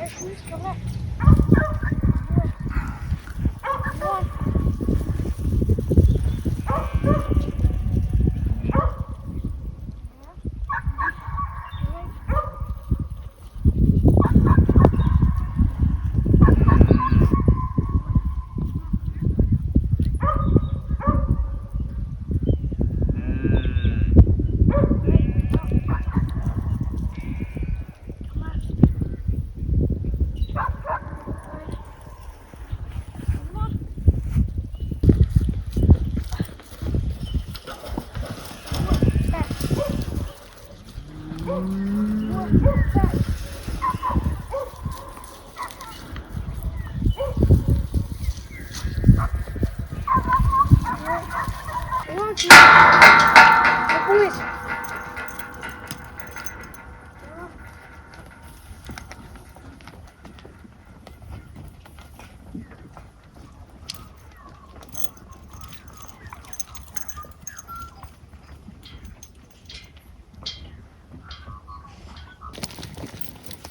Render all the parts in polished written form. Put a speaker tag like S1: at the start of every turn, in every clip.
S1: back, Cruze. Come back. Come on.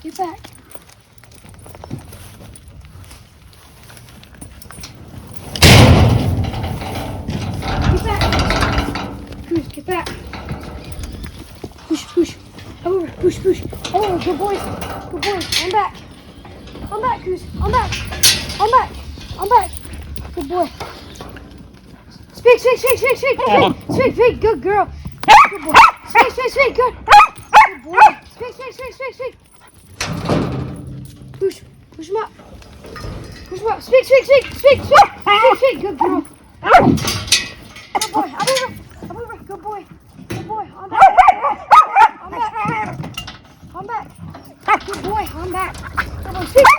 S1: Get back. Get back. Cruze, get back. Push, push. Over, push, push. Oh, good boys. Good boys. I'm back. I'm back, Cruze. I'm back. I'm back. I'm back. Good boy. Speak, speak, speak, speak, speak. Speak, speak. Good girl. Good boy. Speak, speak, speak. Good. Good boy. Speak, speak, speak, speak, speak. Push, push him up. Push him up. Speak, speak, speak, speak, speak, speak, speak. Good girl. Good boy. I'm over. I'm over. Good boy. Good boy. I'm back. I'm back. I'm back. Good boy. I'm back. Good boy. Speak.